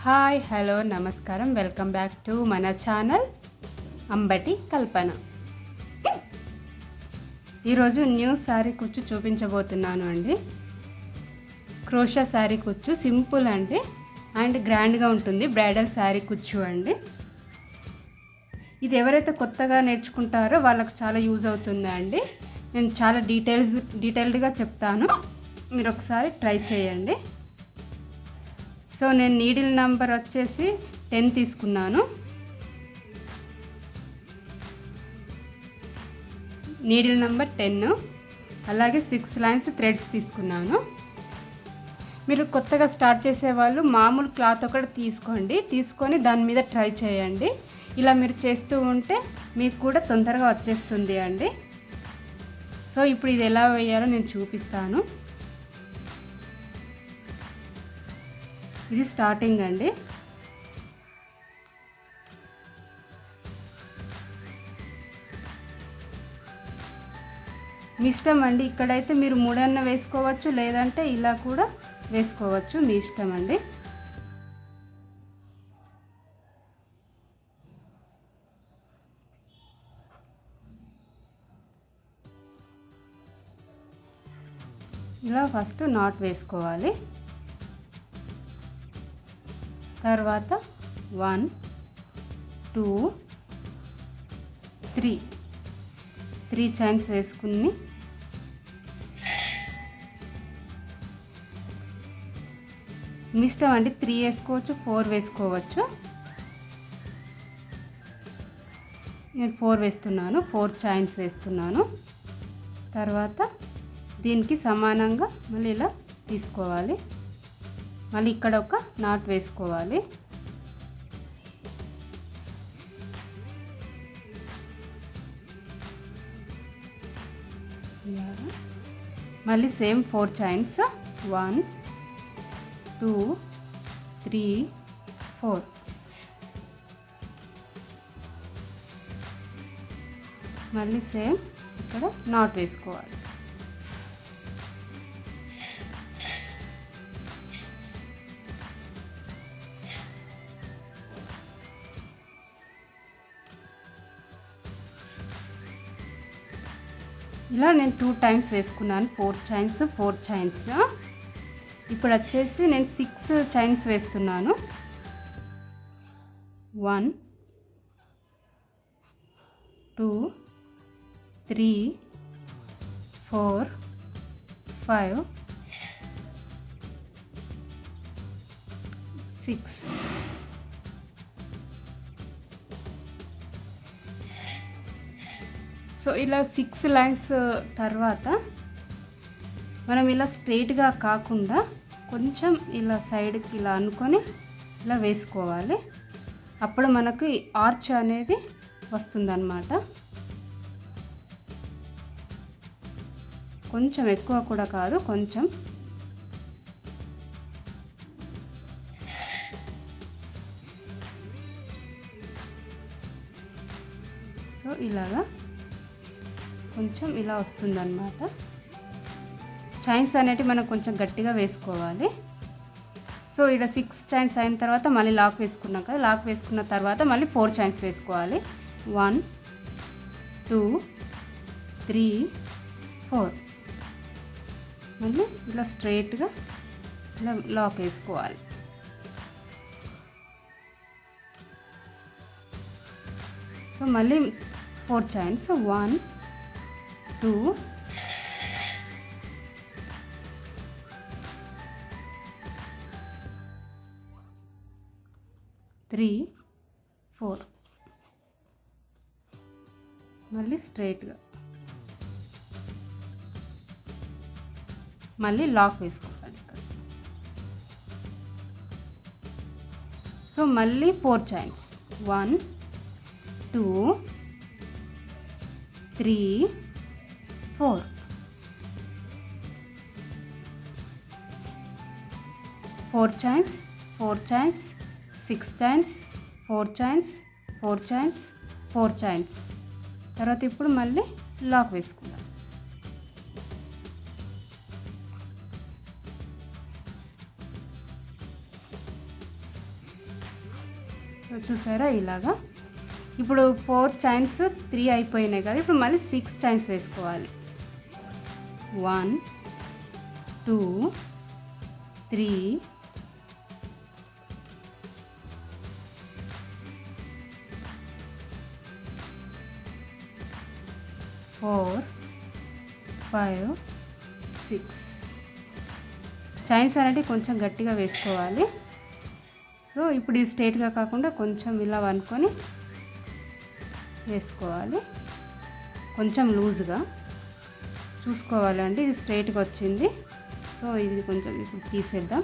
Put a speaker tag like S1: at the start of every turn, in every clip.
S1: Hi hello నమస్కారం, welcome back to మన channel Ambati కల్పన. ఈరోజు న్యూ శారీ కుచ్చు చూపించబోతున్నాను అండి. క్రోషా శారీ కుచ్చు సింపుల్ అండ్ గ్రాండ్గా ఉంటుంది. బ్రైడల్ శారీ కుచ్చు అండి. ఇది ఎవరైతే కొత్తగా నేర్చుకుంటారో వాళ్ళకి చాలా యూజ్ అవుతుంది అండి. నేను చాలా డీటెయిల్డ్గా చెప్తాను, మీరు ఒకసారి ట్రై చేయండి. సో నేను నీడిల్ నెంబర్ వచ్చేసి 10 తీసుకున్నాను. నీడిల్ నెంబర్ 10, అలాగే 6 లైన్స్ థ్రెడ్స్ తీసుకున్నాను. మీరు కొత్తగా స్టార్ట్ చేసేవాళ్ళు మామూలు క్లాత్ ఒకటి తీసుకొని దాని మీద ట్రై చేయండి. ఇలా మీరు చేస్తూ ఉంటే మీకు కూడా తొందరగా వచ్చేస్తుంది అండి. సో ఇప్పుడు ఇది ఎలా వేయాలో నేను చూపిస్తాను. ఇది స్టార్టింగ్ అండి. మీ ఇష్టం అండి. ఇక్కడైతే మీరు 3 అన్న వేసుకోవచ్చు, లేదంటే ఇలా కూడా వేసుకోవచ్చు, మీ ఇష్టం అండి. ఇలా ఫస్ట్ నాట్ వేసుకోవాలి. తర్వాత 1 2 3 చైన్స్ వేసుకుని మీ ఇష్టం అండి. 3 వేసుకోవచ్చు, 4 వేసుకోవచ్చు. నేను 4 వేస్తున్నాను. 4 చైన్స్ వేస్తున్నాను. తర్వాత దీనికి సమానంగా మళ్ళీ ఇలా తీసుకోవాలి. మళ్ళీ ఇక్కడ ఒక నాట్ వేసుకోవాలి. మళ్ళీ సేమ్ 4 చైన్స్ 1 2 3 4. మళ్ళీ సేమ్ ఇక్కడ నాట్ వేసుకోవాలి. ఇలా నేను 2 టైమ్స్ వేసుకున్నాను. 4 చైన్స్. ఇప్పుడు వచ్చేసి నేను 6 చైన్స్ వేస్తున్నాను. 1 2 3 4 5 6. సో ఇలా 6 లైన్స్ తర్వాత మనం ఇలా స్ట్రైట్గా కాకుండా కొంచెం ఇలా సైడ్కి ఇలా అనుకొని ఇలా వేసుకోవాలి. అప్పుడు మనకు ఆర్చ్ అనేది వస్తుందన్నమాట. కొంచెం ఎక్కువ కూడా కాదు, కొంచెం. సో ఇలాగా కొంచెం ఇలా వస్తుందన్నమాట. చైన్స్ అనేటివి మనం కొంచెం గట్టిగా వేసుకోవాలి. సో ఇక్కడ 6 చైన్స్ అయిన తర్వాత మళ్ళీ లాక్ వేసుకున్నాం కదా, లాక్ వేసుకున్న తర్వాత మళ్ళీ 4 చైన్స్ వేసుకోవాలి. 1 2 3 4. మళ్ళీ ఇలా స్ట్రైట్గా ఇలా లాక్ వేసుకోవాలి. సో మళ్ళీ 4 చైన్స్ 1 2 3 4. మళ్ళీ స్ట్రైట్గా మళ్ళీ లాక్ వేసుకోవాలి. సో మళ్ళీ 4 chains 1 2 3 4. Four chains 6 chains 4 chains 4 chains. తర్వాత ఇప్పుడు మళ్ళీ లాక్ వేసుకుందాం. చూసారా ఇలాగా. ఇప్పుడు 4 చైన్స్ 3 అయిపోయినాయి కదా, ఇప్పుడు మళ్ళీ 6 చైన్స్ వేసుకోవాలి. 1 2 3 4 5 6 చైన్స్ అనేది కొంచెం గట్టిగా వేసుకోవాలి. సో ఇప్పుడు ఇది స్ట్రైట్గా కాకుండా కొంచెం ఇలా అనుకొని వేసుకోవాలి, కొంచెం లూజ్గా చూసుకోవాలండి. ఇది స్ట్రైట్గా వచ్చింది. సో ఇది కొంచెం ఇప్పుడు తీసేద్దాం.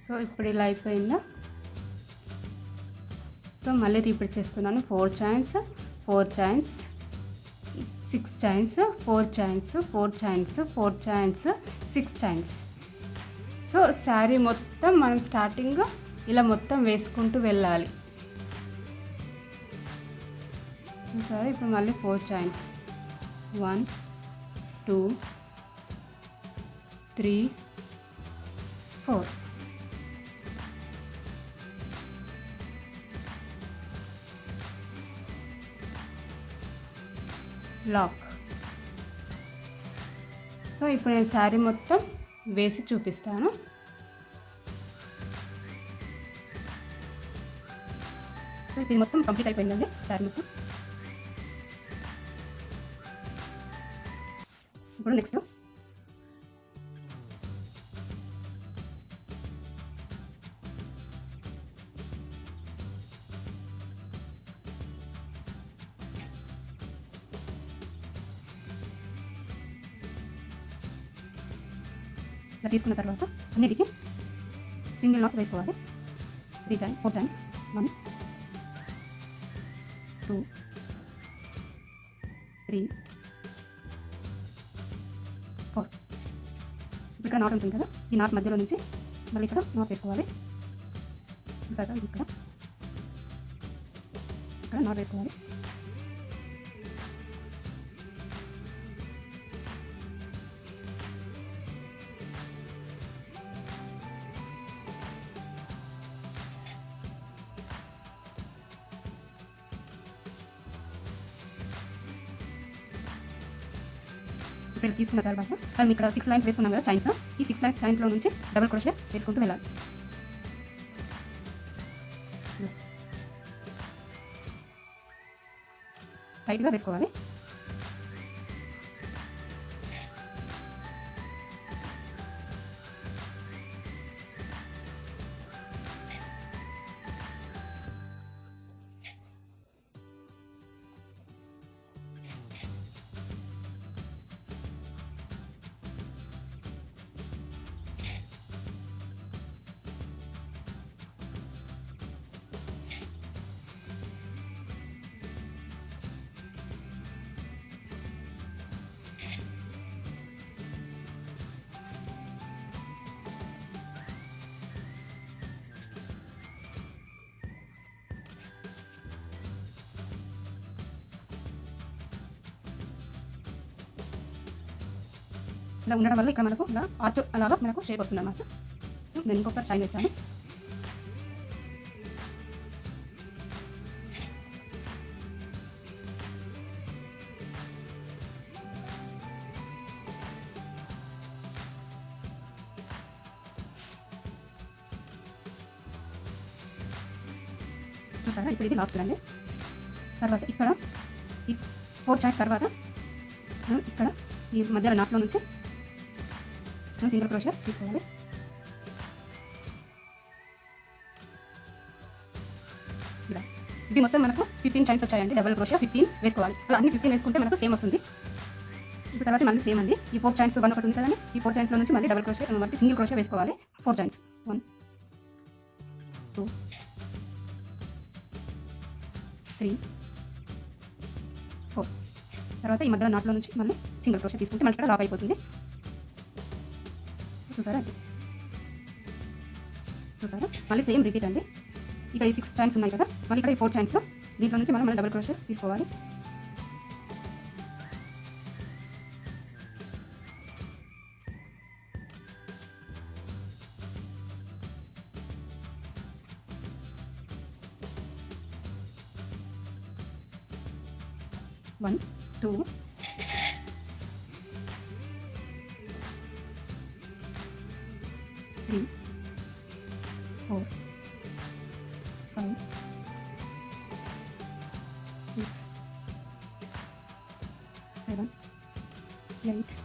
S1: సో ఇప్పుడు ఇలా అయిపోయిందా. సో మళ్ళీ రిపీట్ చేస్తున్నాను. 4 chains 4 chains 6 chains 4 chains 4 chains 4 chains 6 chains. So sari మొత్తం మనం స్టార్టింగ్ ఇలా మొత్తం వేసుకుంటూ వెళ్ళాలి. సరే ఇప్పుడు మళ్ళీ 4 చైన్స్ 1 2 3 4 లాక్. సో ఇప్పుడు నేను శారీ మొత్తం వేసి చూపిస్తాను. సో ఇది మొత్తం కంప్లీట్ అయిపోయిందండి శారీ మొత్తం. ఇప్పుడు నెక్స్ట్ ఇలా తీసుకున్న తర్వాత అన్నిటికీ సింగిల్ నాట్ వేసుకోవాలి. 3 టైమ్స్ 4 టైమ్స్ 1 2 3 4. ఇక్కడ నాట్ ఉంటుంది కదా, ఈ నాట్ మధ్యలో నుంచి మళ్ళీ ఇక్కడ నాట్ వేసుకోవాలి. చూసాక ఇక్కడ నాట్ వేసుకోవాలి. ఇక్కడ తీసుకున్న తర్వాత మనం ఇక్కడ 6 లైన్స్ వేసుకున్నాం కదా చైన్స్. ఈ 6 లైన్స్ చైన్స్లో నుంచి డబుల్ క్రోషే వేసుకుంటూ వెళ్ళాలి. టైట్గా వేసుకోవాలి. ఇలా ఉండడం వల్ల ఇక్కడ మనకు ఇలా ఆర్చ్ అలాగా మనకు షేప్ వస్తుంది అన్నమాట. నేను ఇంకొకటి చైన్ వేస్తాను. చూసారా, ఇప్పుడు ఇది లాస్ట్ అండి. తర్వాత ఇక్కడ ఈ 4 చైన్స్ తర్వాత ఇక్కడ ఈ మధ్యలో నాట్లో నుంచి సింగిల్ క్రోషే తీసుకోవాలి. ఇది మొత్తం మనకు 15 చైన్స్ వచ్చాయండి. డబుల్ క్రోషే 15 వేసుకోవాలి. అలా అన్ని 15 వేసుకుంటే మనకు సేమ్ వస్తుంది. ఇప్పుడు తర్వాత మళ్ళీ సేమ్ అండి. ఈ 4 చైన్స్ 1 ఒకటి ఉంది కదండి, ఈ 4 చైన్స్లో నుంచి మళ్ళీ డబుల్ క్రోషే మళ్ళీ సింగిల్ క్రోషే వేసుకోవాలి. 4 చైన్స్ 1 2 3 3 4. తర్వాత ఈ మధ్యలో నాట్లో నుంచి మళ్ళీ సింగిల్ క్రోషెట్ తీసుకుంటే మనకి ఇక్కడ లాక్ అయిపోతుంది. చూసారా మళ్ళీ సేమ్ రిపీట్ అండి. ఇక్కడ ఈ 6 చైన్స్ ఉన్నాయి కదా, మళ్ళీ ఇక్కడ ఈ 4 చైన్స్ దీంట్లో నుంచి మనం డబుల్ క్రోషెట్ తీసుకోవాలి. One, 2, 3, 4, 5, 6, 7, 8,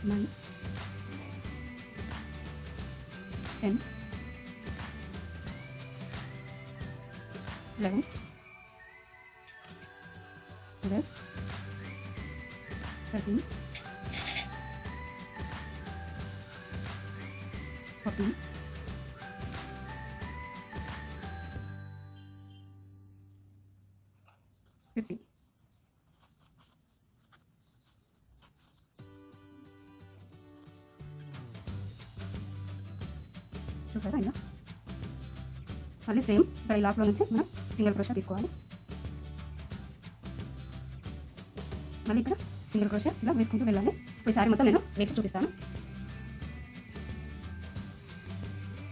S1: 9, 10, 11, 12, 13, 14, 15. చూసారా ఇలా మళ్ళీ సేమ్ ఇక్కడ ఈ లాక్లో నుంచి మనం సింగిల్ క్రోషెట్ తీసుకోవాలి. మళ్ళీ ఇక్కడ సింగిల్ క్రోషెట్ ఇలా వేసుకుంటూ వెళ్ళాలి. ఈసారి మొత్తం నేను వేసి చూపిస్తాను.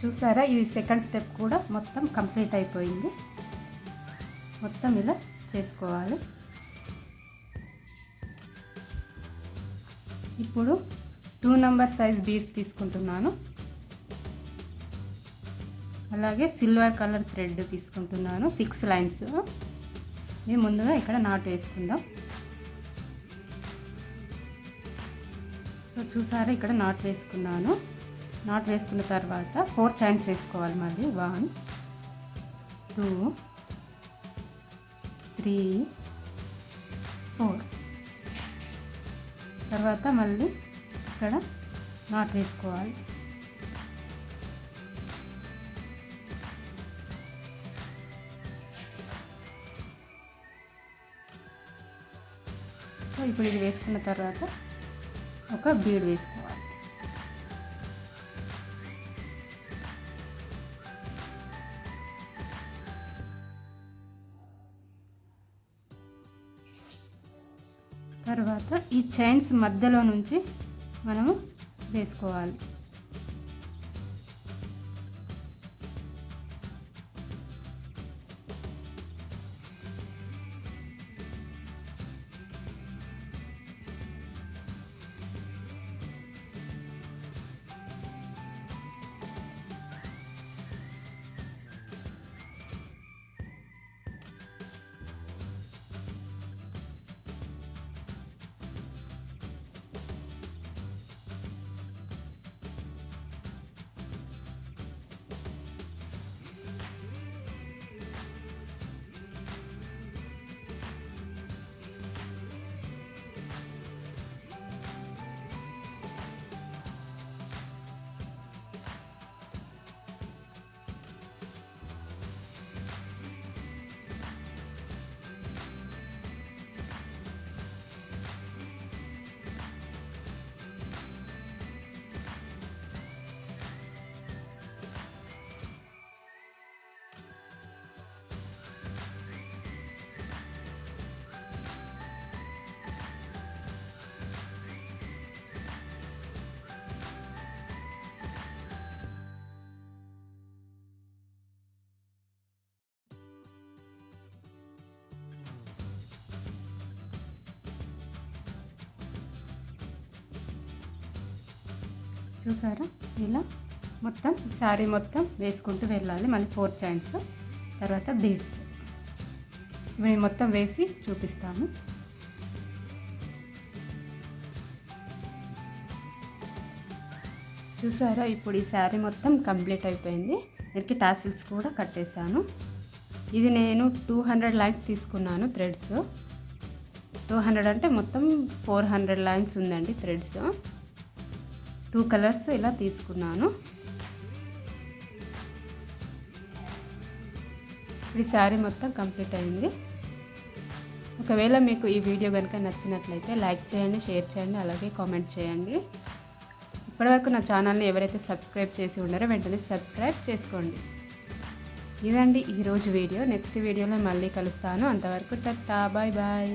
S1: చూసారా ఈ సెకండ్ స్టెప్ కూడా మొత్తం కంప్లీట్ అయిపోయింది. మొత్తం ఇలా చేసుకోవాలి. ఇప్పుడు 2 నెంబర్ సైజ్ బీడ్స్ తీసుకుంటున్నాను. అలాగే సిల్వర్ కలర్ థ్రెడ్ తీసుకుంటున్నాను. 6 లైన్స్. ఇది ముందుగా ఇక్కడ నాట్ వేసుకుందాం. సో చూసారా ఇక్కడ నాట్ వేసుకున్నాను. నాట్ వేసుకున్న తర్వాత 4 చైన్స్ వేసుకోవాలి. మళ్ళీ 1, 2, 3, 4. తర్వాత మళ్ళీ ఇక్కడ నాట్ వేసుకోవాలి. సో ఇప్పుడు ఇది వేసుకున్న తర్వాత ఒక బీడ్ వేసుకోవాలి. తర్వాత ఈ చైన్స్ మధ్యలో నుంచి మనము వేసుకోవాలి. చూసారా ఇలా మొత్తం శారీ మొత్తం వేసుకుంటూ వెళ్ళాలి. మళ్ళీ 4 చైన్స్ తర్వాత బీడ్స్ ఇవి మొత్తం వేసి చూపిస్తాను. చూసారా ఇప్పుడు ఈ శారీ మొత్తం కంప్లీట్ అయిపోయింది. దీనికి టాసిల్స్ కూడా కట్టేశాను. ఇది నేను 200 లైన్స్ తీసుకున్నాను థ్రెడ్స్. 200 అంటే మొత్తం 400 లైన్స్ ఉందండి థ్రెడ్స్. 2 కలర్స్ ఇలా తీసుకున్నాను. ఇప్పుడు శారీ మొత్తం కంప్లీట్ అయింది. ఒకవేళ మీకు ఈ వీడియో కనుక నచ్చినట్లయితే లైక్ చేయండి, షేర్ చేయండి, అలాగే కామెంట్ చేయండి. ఇప్పటివరకు నా ఛానల్ని ఎవరైతే సబ్స్క్రైబ్ చేసి ఉన్నారో వెంటనే సబ్స్క్రైబ్ చేసుకోండి. ఇదండి ఈరోజు వీడియో. నెక్స్ట్ వీడియోలో మళ్ళీ కలుస్తాను. అంతవరకు టాటా, బాయ్ బాయ్.